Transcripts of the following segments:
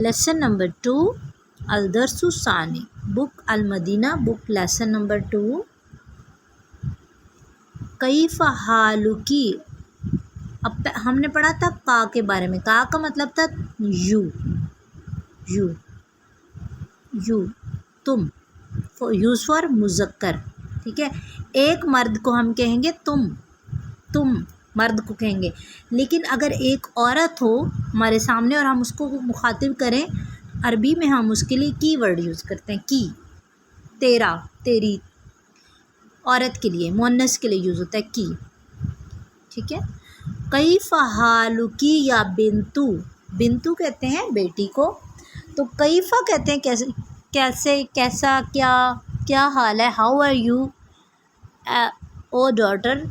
Lesson number 2 الدرس الثانی بک المدینہ بک lesson number 2 کیف حالکی. اب ہم نے پڑھا تھا کا کے بارے میں. کا مطلب تھا یو تم، یوز فار مذکر. ٹھیک ہے، ایک مرد کو ہم کہیں گے تم مرد کو کہیں گے. لیکن اگر ایک عورت ہو ہمارے سامنے اور ہم اس کو مخاطب کریں عربی میں ہم اس کے لیے کی ورڈ یوز کرتے ہیں. کی، تیرا، تیری. عورت کے لیے مؤنث کے لیے یوز ہوتا ہے کی. ٹھیک ہے. کیف حالکی یا بنتو کہتے ہیں بیٹی کو. تو کیفا کہتے ہیں کیسے، کیسا، کیا حال ہے. How are you O daughter,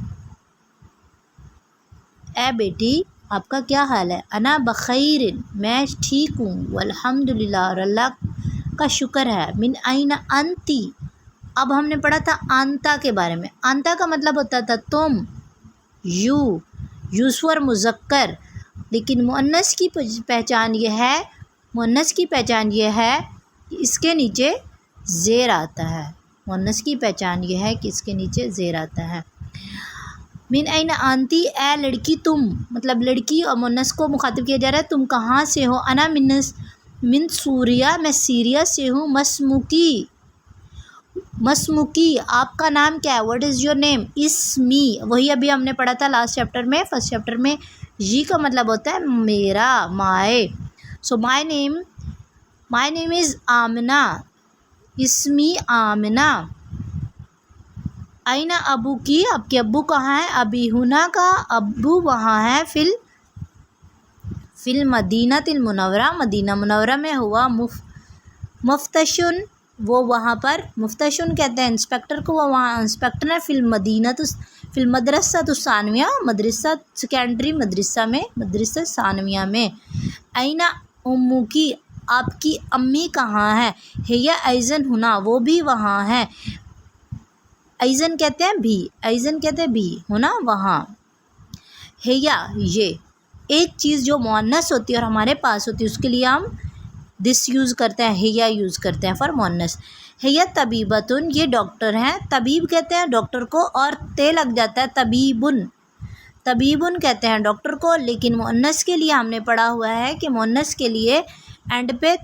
اے بیٹی آپ کا کیا حال ہے. انا بخیر میں ٹھیک ہوں. والحمد للہ اور اللہ کا شکر ہے. من این انتی. اب ہم نے پڑھا تھا انتا کے بارے میں. انتا کا مطلب ہوتا تھا تم، یوز فار مذکر. لیکن مؤنث کی پہچان یہ ہے کہ اس کے نیچے زیر آتا ہے. مؤنث کی پہچان یہ ہے کہ اس کے نیچے زیر آتا ہے. من این انتی، اے لڑکی تم، مطلب لڑکی اور مؤنث کو مخاطب کیا جا رہا ہے. تم کہاں سے ہو. انا من سوریا، میں سیریا سے ہوں. مسموکی آپ کا نام کیا ہے. What is your name. اسمی، وہی ابھی ہم نے پڑھا تھا لاسٹ چیپٹر میں. فرسٹ چیپٹر میں جی کا مطلب ہوتا ہے میرا، مائے. سو مائی نیم از آمنہ. اسمی آمنہ. اینا ابو کی، آپ کے ابو کہاں ہیں. ابی ہنا کا ابو وہاں ہے. فی المدینہ المنورہ، مدینہ منورہ میں. ہوا مفتشن، وہ وہاں پر. مفتشن کہتے ہیں انسپیکٹر کو، وہ وہاں انسپیکٹر ہے. فی المدرسہ الثانویہ، مدرسہ سیکنڈری مدرسہ میں، مدرسہ ثانویہ میں. اینا امو کی، آپ کی امی کہاں ہے. ہیا ایزن ہنا، وہ بھی وہاں ہے. ایزن کہتے ہیں بھی، ہونا وہاں. ہیا، یہ ایک چیز جو مؤنث ہوتی ہے اور ہمارے پاس ہوتی ہے اس کے لیے ہم دس یوز کرتے ہیں، ہیا یوز کرتے ہیں فار مؤنث. ہیا طبیبتن، یہ ڈاکٹر ہیں. طبیب کہتے ہیں ڈاکٹر کو اور تے لگ جاتا ہے طبیبن کہتے ہیں ڈاکٹر کو. لیکن مؤنث کے لیے ہم نے پڑھا ہوا ہے کہ مؤنث کے لیے اینڈ پہ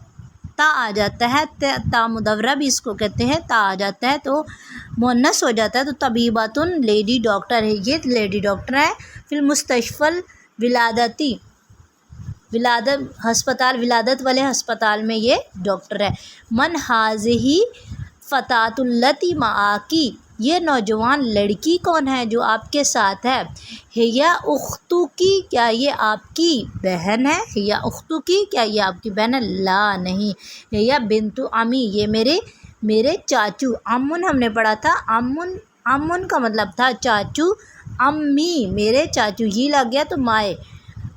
تا آ جاتا ہے. تا مدورہ بھی اس کو کہتے ہیں. تا آ جاتا ہے تو مؤنث ہو جاتا ہے. تو طبیباتن لیڈی ڈاکٹر ہے، یہ لیڈی ڈاکٹر ہے. فی المستشفى ولادتی، ولادت والے ہسپتال میں یہ ڈاکٹر ہے. من ہذہ فتاة التی معاکی، یہ نوجوان لڑکی کون ہے جو آپ کے ساتھ ہے. ہیا اختکی، کیا یہ آپ کی بہن ہے. ہیا اختکی، کیا یہ آپ کی بہن ہے. لا، نہیں. ہیا بنت عمی، یہ میرے چاچو. امن ہم نے پڑھا تھا. امن کا مطلب تھا چاچو. امی، میرے چاچو. ہی لگ گیا تو مائے،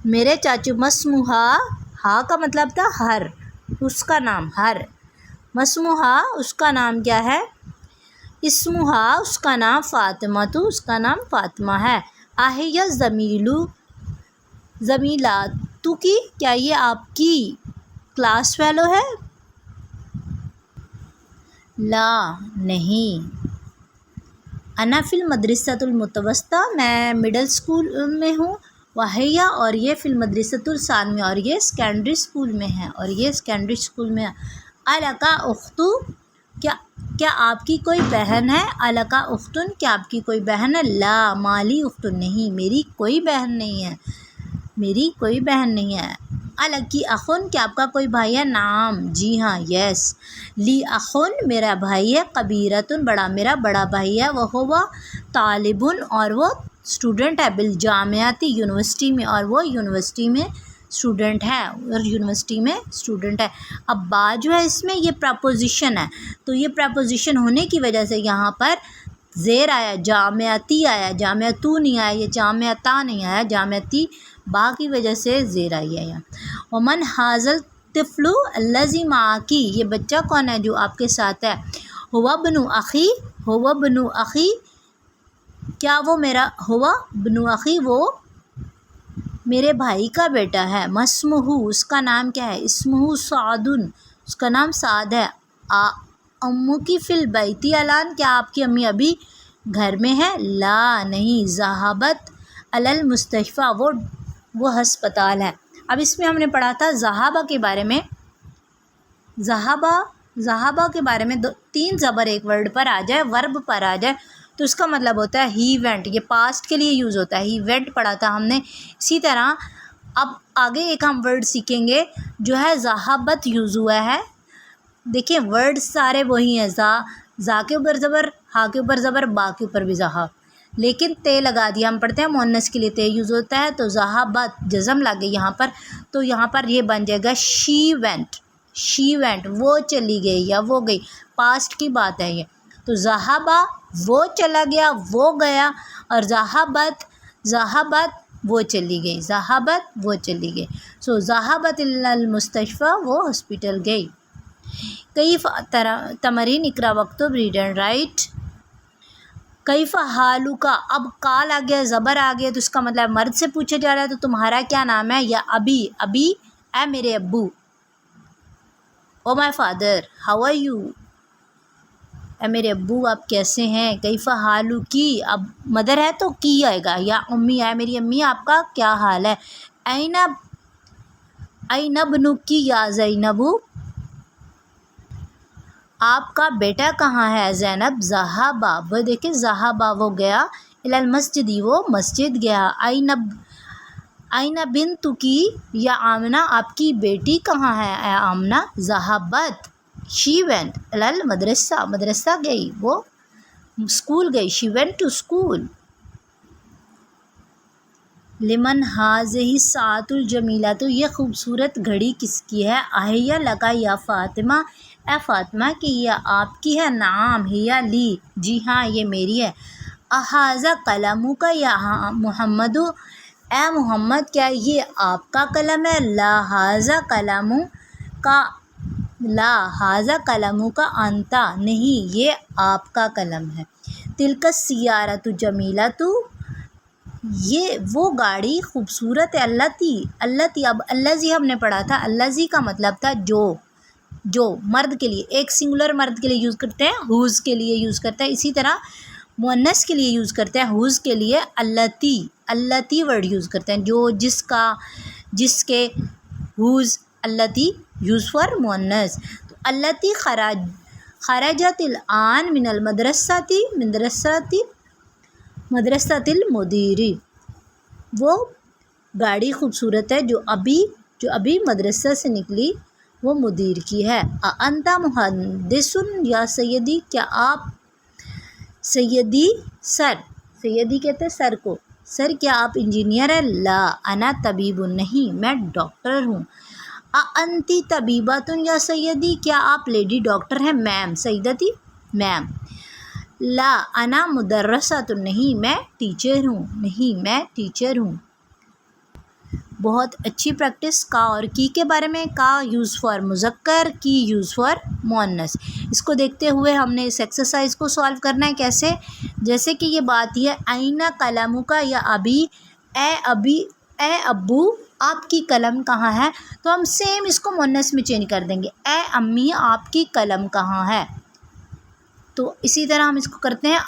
میرے چاچو. مسموہا، ہا کا مطلب تھا ہر، اس کا نام ہر. مسموہا، اس کا نام کیا ہے. اسمہا، اس کا نام فاطمہ، تو اس کا نام فاطمہ ہے. آہیا زمیلاتو کی، کیا یہ آپ کی کلاس فیلو ہے. لا، نہیں. انا فی المدرسہ المتوسطہ، میں مڈل اسکول میں ہوں. وہیا، اور یہ فی المدرسۃ الثانویہ، اور یہ سیکنڈری اسکول میں ہے. الکا اختو، کیا آپ کی کوئی بہن ہے. الکا اختن، کیا آپ کی کوئی بہن ہے. لا، مالی اختن، نہیں، میری کوئی بہن نہیں ہے. الکی اخن، کیا آپ کا کوئی بھائی ہے. نعم، جی ہاں، یس. لی اخن، میرا بھائی ہے. کبیرتن، میرا بڑا بھائی ہے. وہ طالبن، اور وہ اسٹوڈنٹ ہے. بالجامعاتی، یونیورسٹی میں، اور وہ یونیورسٹی میں اسٹوڈنٹ ہے. اب با جو ہے اس میں یہ پراپوزیشن ہے، تو یہ پراپوزیشن ہونے کی وجہ سے یہاں پر زیر آیا، جامعاتی آیا، جامعتو نہیں آیا، یہ جامعتا نہیں آیا، جامعتی با کی وجہ سے زیر آئی ہے یہاں. ومن حاضل طفلو الذی معاکی، یہ بچہ کون ہے جو آپ کے ساتھ ہے. ہوا بنو اخی، کیا وہ میرا. ہوا بنو اخی، وہ میرے بھائی کا بیٹا ہے. مسمہ اس کا نام کیا ہے؟ اسمہ سعدن اس کا نام سعد ہے. امکی فی البیت الان کیا آپ کی امی ابھی گھر میں ہے؟ لا نہیں. ذہبت الی المستشفیٰ وہ ہسپتال ہے. اب اس میں ہم نے پڑھا تھا ذہابہ کے بارے میں. ذہابہ کے بارے میں 3 زبر ایک ورڈ پر آ جائے، ورب پر آ جائے تو اس کا مطلب ہوتا ہے ہی وینٹ. یہ پاسٹ کے لیے یوز ہوتا ہے. ہی وینٹ پڑھا تھا ہم نے. اسی طرح اب آگے ایک ہم ورڈ سیکھیں گے جو ہے ذہابت یوز ہوا ہے. دیکھیں ورڈ سارے وہی ہیں. زا کے اوپر زبر، ہا کے اوپر زبر، با کے اوپر بھی زہا، لیکن تے لگا دیا. ہم پڑھتے ہیں مؤنث کے لیے تے یوز ہوتا ہے. تو ذہابت جزم لگ گئی یہاں پر، تو یہاں پر یہ بن جائے گا شی وینٹ. شی وینٹ وہ چلی گئی یا وہ گئی، پاسٹ کی بات ہے یہ. تو ذہابہ وہ چلا گیا، وہ گیا، اور ذہابت وہ چلی گئی. ذہابت وہ چلی گئی. سو ذہابت الی المستشفیٰ وہ ہاسپٹل گئی. کیف تمرین اقرا وکتب ریڈ اینڈ رائٹ. کیف حالک، اب کال آ گیا، زبر آ گیا، تو اس کا مطلب مرد سے پوچھا جا رہا ہے. تو تمہارا کیا نام ہے؟ یا ابی اے میرے ابو. O my father how are you, اے میرے ابو آپ کیسے ہیں. کیف حالکی، اب مدر ہے تو کی آئے گا. یا امی ہے میری امی آپ کا کیا حال ہے. این ابنکی یا زینب، آپ کا بیٹا کہاں ہے زینب. ذہابہ وہ دیکھیں ذہابہ وہ گیا، الی المسجد وہ مسجد گیا. این بنتکی یا آمنہ آپ کی بیٹی کہاں ہے اے آمنہ. ذہابت شی وینٹ الی المدرسہ مدرسہ گئی، وہ اسکول گئی. She went to school. لمن ہذہ الساعۃ الجمیلہ، تو یہ خوبصورت گھڑی کس کی ہے. اہیہ لکا یا فاطمہ، اے فاطمہ کہ یہ آپ کی ہے. نعم ہی لی، جی ہاں یہ میری ہے. اہذا قلمک یا محمد، اے محمد کیا یہ آپ کا قلم ہے. لا ھذا قلمک انت، نہیں یہ آپ کا قلم ہے. تلک السیارۃ جمیلۃ، یہ وہ گاڑی خوبصورت ہے. التی اب الذی ہم نے پڑھا تھا. الذی کا مطلب تھا جو مرد کے لیے، ایک سنگولر مرد کے لیے یوز کرتے ہیں، ہوز کے لیے یوز کرتے ہیں. اسی طرح مؤنث کے لیے یوز کرتے ہیں، ہوز کے لیے التی ورڈ یوز کرتے ہیں. جس کے ہوز التی یوز فار مؤنث. تو التی خرجت الان من مدرسۃ المدیری، وہ گاڑی خوبصورت ہے جو ابھی مدرسہ سے نکلی، وہ مدیر کی ہے. انت مہندس یا سیدی، کیا آپ سیدی سیدی کہتے ہیں سر کو، سر کیا آپ انجینئر ہیں. لا انا طبیب، نہیں میں ڈاکٹر ہوں. انتی طبیبۃ یا سیدی، کیا آپ لیڈی ڈاکٹر ہیں. میم سیدتی میم. لا انا مدرسۃ، نہیں میں ٹیچر ہوں. بہت اچھی پریکٹس. کا اور کی کے بارے میں. کا یوز فار مذکر، کی یوز فار مؤنث. اس کو دیکھتے ہوئے ہم نے اس ایکسرسائز کو سالو کرنا ہے. کیسے؟ جیسے کہ یہ بات یہ این قلمک یا ابی، اے ابو آپ کی قلم کہاں ہے. تو ہم سیم اس کو مؤنث میں چینج کر دیں گے. اے امی آپ کی قلم کہاں ہے. تو اسی طرح ہم اس کو کرتے ہیں.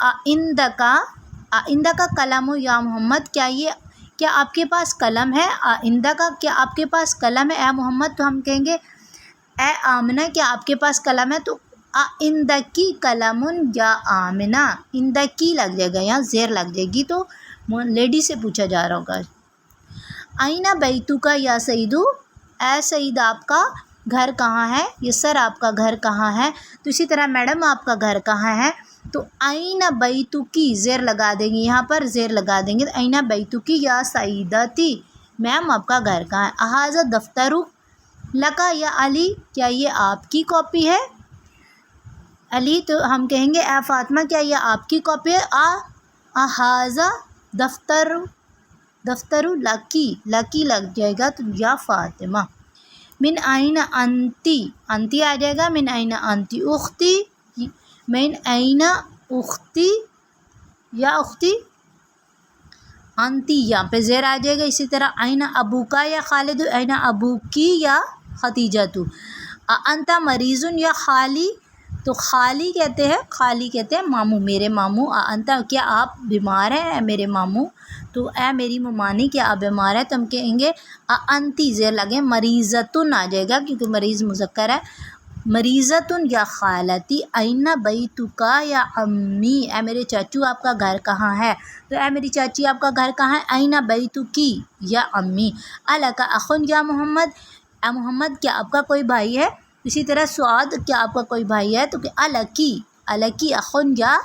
آئندہ کا قلم یا محمد، کیا آپ کے پاس قلم ہے. آئندہ کا کیا آپ کے پاس قلم ہے اے محمد. تو ہم کہیں گے اے آمنہ کیا آپ کے پاس قلم ہے. تو آئندہ کی قلم یا آمنہ، آئندہ کی لگ جائے گا، یہاں زیر لگ جائے گی تو لیڈی سے پوچھا جا رہا ہوگا. آئینہ بیتک یا سعیدو، اے سعید آپ کا گھر کہاں ہے. یہ سر آپ کا گھر کہاں ہے. تو اسی طرح میڈم آپ کا گھر کہاں ہے. تو آئینہ بیتکی زیر لگا دیں گے، یہاں پر زیر لگا دیں گے. آئینہ بیتکی یا سعیدتی، میم آپ کا گھر کہاں ہے. اہذا دفتر لکا یا علی، کیا یہ آپ کی کاپی ہے. علی، تو ہم کہیں گے اے فاطمہ کیا یہ آپ کی کاپی ہے. اہذا دفتر لکی لگ جائے گا تو یا فاطمہ. من این انتی آ جائے گا. من این انتی اختی، من این اختی یا اختی. انتی یہاں پہ زیر آ جائے گا. اسی طرح این ابوکا یا خالد، این ابوکی یا ختیجہ تو. انتا مریضن یا خالی، تو خالی کہتے ہیں، خالی کہتے ہیں ماموں، میرے ماموں. انتا کیا آپ بیمار ہیں اے میرے ماموں، تو اے میری ممانی کیا آپ بیمار ہیں، تو ہم کہیں گے انتی زیر لگے مریضتن آ جائے گا کیونکہ مریض مذکر ہے. مریضتن یا خالتی. این بیتکا یا امی، اے میرے چاچو آپ کا گھر کہاں ہے، تو اے میری چاچی آپ کا گھر کہاں ہے. این بیتکی یا امی. الک اخن یا محمد، اے محمد کیا آپ کا کوئی بھائی ہے. اسی طرح سعاد کیا آپ کا کوئی بھائی ہے، تو کہ الکی، الکی اخن یا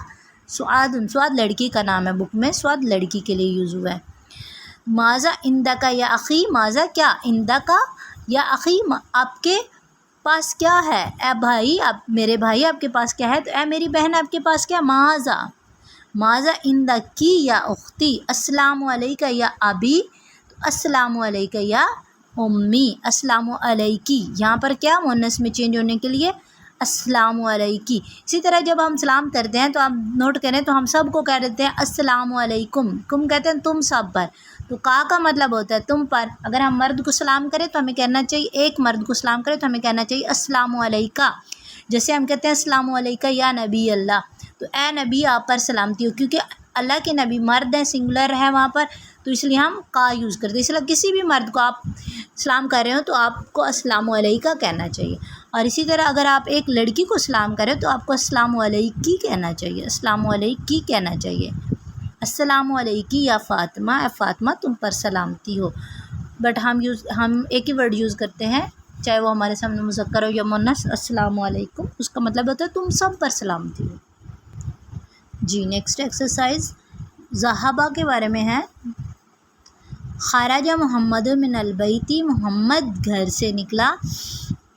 سعاد. سعاد لڑکی کا نام ہے، بک میں سعاد لڑکی کے لیے یوز ہوا ہے. ماذا عندک یا اخی، ماذا کیا، عندک یا اخی آپ کے پاس کیا ہے، اے بھائی آپ میرے بھائی آپ کے پاس کیا ہے، تو اے میری بہن آپ کے پاس کیا. ماذا، ماذا عندکی یا اختی. السلام علیکہ یا ابی، تو السلام علیکہ یا امی. السلام علیکی یہاں پر کیا مؤنث میں چینج ہونے کے لیے السلام علیکی. اسی طرح جب ہم سلام کرتے ہیں تو آپ نوٹ کریں تو ہم سب کو کہہ دیتے ہیں السلام علیکم. کم کہتے ہیں تم سب پر، تو کا مطلب ہوتا ہے تم پر. اگر ہم مرد کو سلام کریں تو ہمیں کہنا چاہیے، ایک مرد کو سلام کریں تو ہمیں کہنا چاہیے السلام علیکہ. جیسے ہم کہتے ہیں السلام علیکہ یا نبی اللہ، تو اے نبی آپ پر سلامتی ہو، کیونکہ اللہ کے نبی مرد ہیں، سنگولر ہے وہاں پر، تو اس لیے ہم کا یوز کرتے ہیں. اس لیے کسی بھی مرد کو آپ سلام کر رہے ہو تو آپ کو السلام علیکہ کہنا چاہیے. اور اسی طرح اگر آپ ایک لڑکی کو سلام کریں تو آپ کو السلام علیکی کہنا چاہیے، السلام علیکی کہنا چاہیے. السلام علیکی یا فاطمہ، اے فاطمہ تم پر سلامتی ہو. بٹ ہم ایک ہی ورڈ یوز کرتے ہیں، چاہے وہ ہمارے سامنے مذکر ہو یا مؤنث. السلام علیکم اس کا مطلب ہوتا ہے تم سب پر سلامتی ہو. جی نیکسٹ ایکسرسائز ذہبہ کے بارے میں ہے. خرج محمد من البیت، محمد گھر سے نکلا.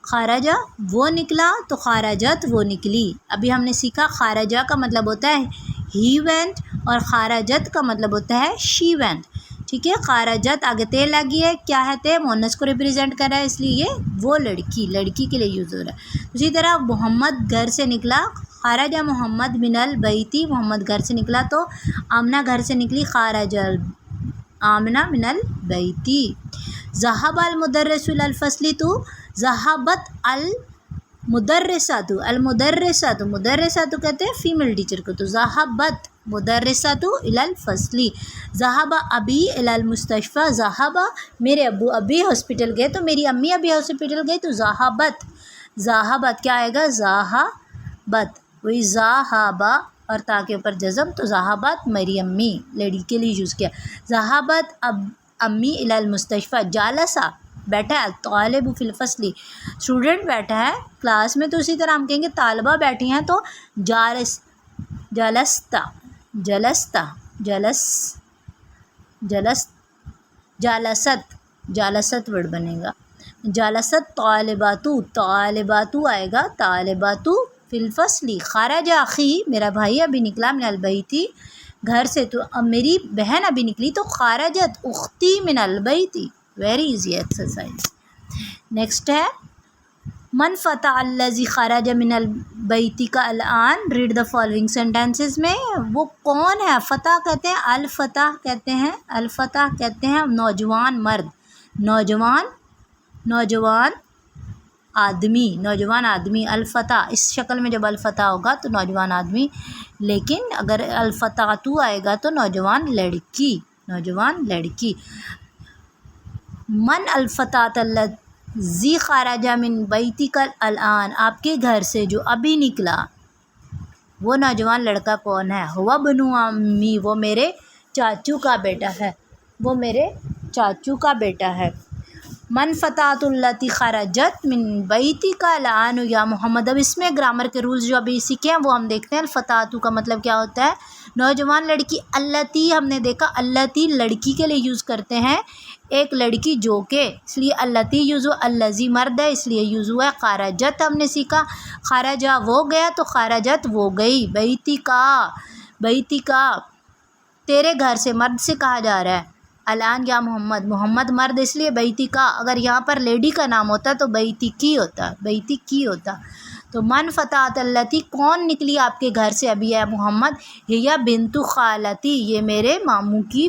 خرجہ وہ نکلا، تو خارجت وہ نکلی. ابھی ہم نے سیکھا خارجہ کا مطلب ہوتا ہے ہی وینٹ اور خارجت کا مطلب ہوتا ہے شی وینٹ. ٹھیک ہے، خارجت آگے تے لگی ہے، کیا ہے تے مؤنث کو ریپرزینٹ کر رہا ہے، اس لیے یہ وہ لڑکی کے لیے یوز ہو رہا ہے. اسی طرح محمد گھر سے نکلا. خرج محمد من البیت، محمد گھر سے نکلا، تو آمنہ گھر سے نکلی. خارج آمنہ من البیت. ذهب المدرس الى الفصل، تو ذهبت المدرسۃ، المدرسۃ، مدرسۃ کہتے ہیں فیمیل ٹیچر کو، تو ذهبت مدرسۃ الى الفصل. ذهب ابی الى المستشفى، ذهب میرے ابو ابھی ہاسپٹل گئے، تو میری امی ابھی ہاسپٹل گئی، تو ذهبت، ذهبت کیا آئے گا ذهبت. وہی ذهب اور تا کے اوپر جزم، تو ذهبت میری امی لیڈی کے لیے یوز کیا. ذهبت امی الى المستشفى. جالسا بیٹھا ہے، طالب فی الفصل اسٹوڈنٹ بیٹھا ہے کلاس میں، تو اسی طرح ہم کہیں گے طالبہ بیٹھی ہیں، تو جلستا، جلستا، جالست ورڈ بنے گا. جالست طالباتو، طالباتو آئے گا طالباتو فی الفصل. خرج اخی میرا بھائی ابھی نکلا، من البیت گھر سے، تو اب میری بہن ابھی نکلی، تو خارجت اختی من البیت. Very easy exercise. نیکسٹ ہے من فتح الذی خرج من البیت کا الان. ریڈ دا فالوئنگ سینٹینسز میں وہ کون ہے. فتح کہتے ہیں، الفتح کہتے ہیں، الفتح کہتے ہیں نوجوان مرد، نوجوان آدمی، نوجوان آدمی. الفتح اس شکل میں جب الفتح ہوگا تو نوجوان آدمی، لیکن اگر الفتح تو آئے گا تو نوجوان لڑکی، نوجوان لڑکی. من الفتاة الذی خرج من بیتک الان، آپ کے گھر سے جو ابھی نکلا وہ نوجوان لڑکا کون ہے. ہوا بنو امی، وہ میرے چاچو کا بیٹا ہے، وہ میرے چاچو کا بیٹا ہے. من فتاة التی خرجت من بیتک الان یا محمد. اب اس میں گرامر کے رولز جو ابھی سیکھے ہیں وہ ہم دیکھتے ہیں. الفتاة کا مطلب کیا ہوتا ہے، نوجوان لڑکی. التی ہم نے دیکھا التی لڑکی کے لیے یوز کرتے ہیں، ایک لڑکی جو کہ، اس لیے التی یوز ہوا. الذی مرد ہے اس لیے یوز ہوا ہے. خرجت ہم نے سیکھا خرجہ وہ گیا، تو خرجت وہ گئی. بیتکا، بیتکا تیرے گھر سے، مرد سے کہا جا رہا ہے. الان یا محمد، محمد مرد اس لیے بیتکا. اگر یہاں پر لیڈی کا نام ہوتا تو بیتکی ہوتا، بیتکی ہوتا. تو من فتاة التی کون نکلی آپ کے گھر سے ابھی ہے محمد. ہی بنت خالتی، یہ میرے ماموں کی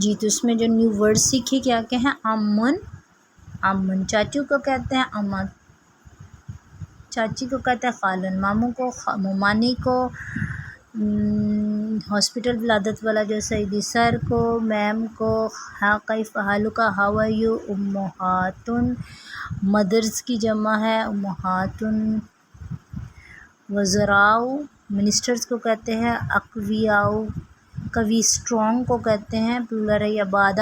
جی تو اس میں جو نیو ورڈ سیکھے کیا کیا ہیں؟ امن، امن چاچو کو کہتے ہیں، اما چاچی کو کہتے ہیں، خالن ماموں کو، ممانی کو، ہاسپٹل ولادت والا جو سیدی سر کو، میم کو، ہاں کیف حالک ہاو آر یو، امہاتن مدرس کی جمع ہے امہاتن، وزراء منسٹرز کو کہتے ہیں، اقویاء قوی اسٹرانگ کو کہتے ہیں، پلورل ہے یا بعد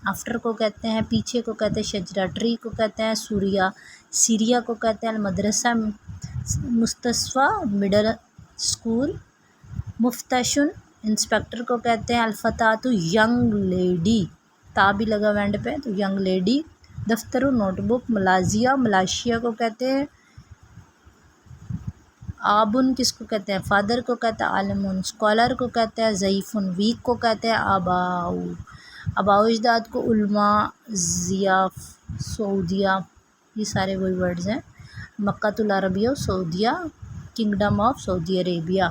آفٹر کو کہتے ہیں، پیچھے کو کہتے ہیں شجرہ ٹری کو کہتے ہیں، سوریا سیریا کو کہتے ہیں، المدرسہ مستشفیٰ مڈل اسکول، مفتشن انسپیکٹر کو کہتے ہیں، الفتاۃ ینگ لیڈی، تا بھی لگا وینڈ پہ تو ینگ لیڈی، دفتر نوٹ بک، ملازیہ ملاشیا کو کہتے ہیں، آبن کس کو کہتے ہیں؟ فادر کو کہتے ہیں، عالم اسکالر کو کہتے ہیں، ضعیف ویک کو کہتے ہیں، آباؤ آباؤ اجداد کو، علماء ضیاف سعودیہ، یہ سارے وہی ورڈز ہیں، مکۃ العربیہ سعودیہ، کنگڈم آف سعودی عربیہ۔